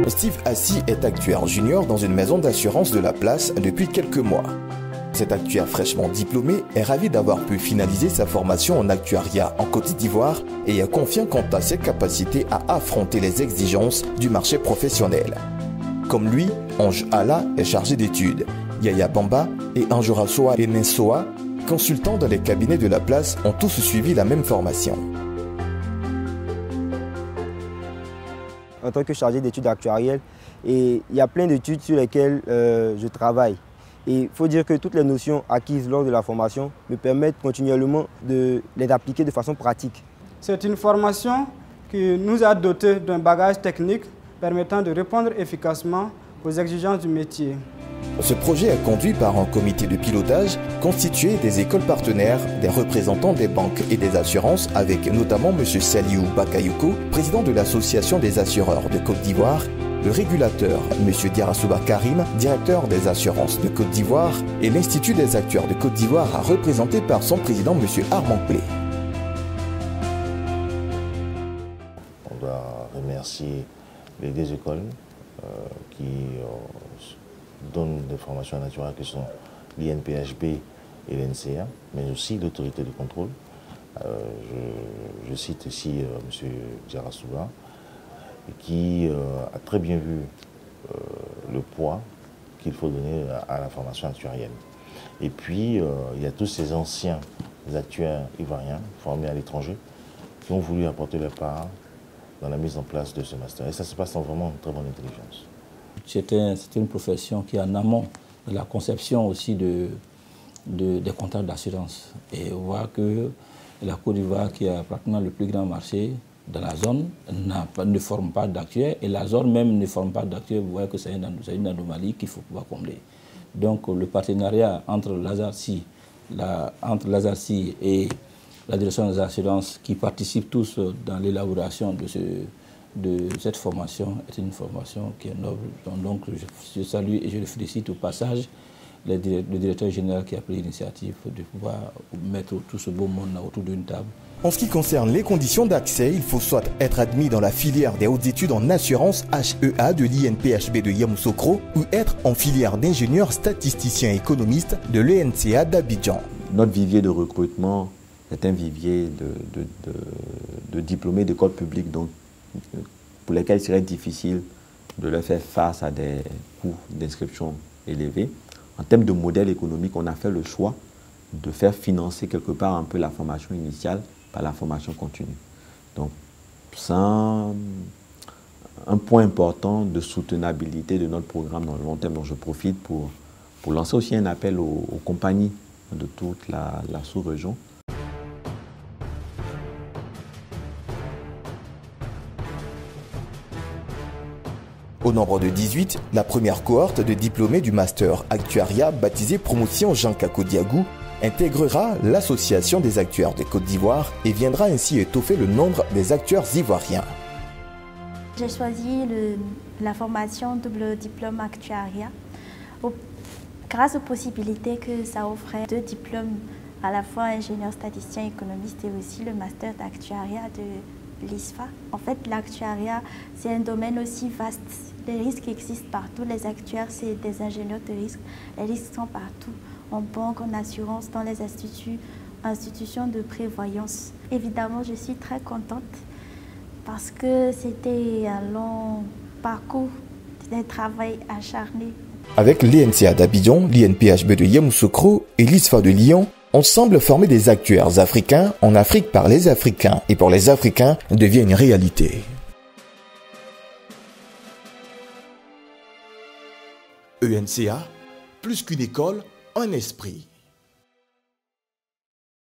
Steve Assi est actuaire junior dans une maison d'assurance de la place depuis quelques mois. Cet actuaire fraîchement diplômé est ravi d'avoir pu finaliser sa formation en actuariat en Côte d'Ivoire et est confiant quant à ses capacités à affronter les exigences du marché professionnel. Comme lui, Ange Ala est chargé d'études. Yaya Bamba et Anjorasoa Enesoa, consultants dans les cabinets de la place, ont tous suivi la même formation. En tant que chargé d'études actuarielles, et il y a plein d'études sur lesquelles je travaille. Et il faut dire que toutes les notions acquises lors de la formation me permettent continuellement de les appliquer de façon pratique. C'est une formation qui nous a dotés d'un bagage technique permettant de répondre efficacement aux exigences du métier. Ce projet est conduit par un comité de pilotage constitué des écoles partenaires, des représentants des banques et des assurances avec notamment M. Saliou Bakayoko, président de l'Association des assureurs de Côte d'Ivoire, le régulateur M. Diarasouba Karim, directeur des assurances de Côte d'Ivoire et l'Institut des actuaires de Côte d'Ivoire représenté par son président M. Armand Plé. On doit remercier les deux écoles qui donnent des formations naturelles qui sont l'INPHB et l'NCA, mais aussi l'autorité de contrôle. Je cite ici M. Diarasouba, qui a très bien vu le poids qu'il faut donner à la formation actuarielle. Et puis, il y a tous ces anciens actuaires ivoiriens formés à l'étranger qui ont voulu apporter leur part dans la mise en place de ce master. Et ça se passe en vraiment une très bonne intelligence. C'était une profession qui est en amont de la conception aussi des contrats d'assurance. Et on voit que la Côte d'Ivoire, qui a pratiquement le plus grand marché dans la zone, ne forme pas d'actuaires, et la zone même ne forme pas d'actuaires. Vous voyez que c'est une anomalie qu'il faut pouvoir combler. Donc le partenariat entre l'ASARCI et la direction des assurances, qui participent tous dans l'élaboration de cette formation, est une formation qui est noble. Donc je salue et je le félicite au passage le directeur général qui a pris l'initiative de pouvoir mettre tout ce beau monde autour d'une table. En ce qui concerne les conditions d'accès, il faut soit être admis dans la filière des hautes études en assurance HEA de l'INPHB de Yamoussoukro ou être en filière d'ingénieur statisticien économiste de l'ENCA d'Abidjan. Notre vivier de recrutement est un vivier de diplômés d'écoles publiques, donc pour lesquels il serait difficile de leur faire face à des coûts d'inscription élevés. En termes de modèle économique, on a fait le choix de faire financer quelque part un peu la formation initiale par la formation continue. Donc, c'est un point important de soutenabilité de notre programme dans le long terme, dont je profite pour lancer aussi un appel aux compagnies de toute la sous-région. Au nombre de 18, la première cohorte de diplômés du master actuariat baptisée Promotion Jean Kako Diagou intégrera l'Association des actuaires de Côte d'Ivoire et viendra ainsi étoffer le nombre des actuaires ivoiriens. J'ai choisi la formation double diplôme actuariat grâce aux possibilités que ça offrait, 2 diplômes, à la fois ingénieur statisticien économiste et aussi le master d'actuariat de l'ISFA. En fait, l'actuariat, c'est un domaine aussi vaste. Les risques existent partout. Les actuaires, c'est des ingénieurs de risque. Les risques sont partout, en banque, en assurance, dans les institutions de prévoyance. Évidemment, je suis très contente parce que c'était un long parcours, un travail acharné. Avec l'INCA d'Abidjan, l'INPHB de Yamoussoukro et l'ISFA de Lyon, on semble former des actuaires africains en Afrique par les Africains et pour les Africains devient une réalité. ENCA, plus qu'une école, un esprit.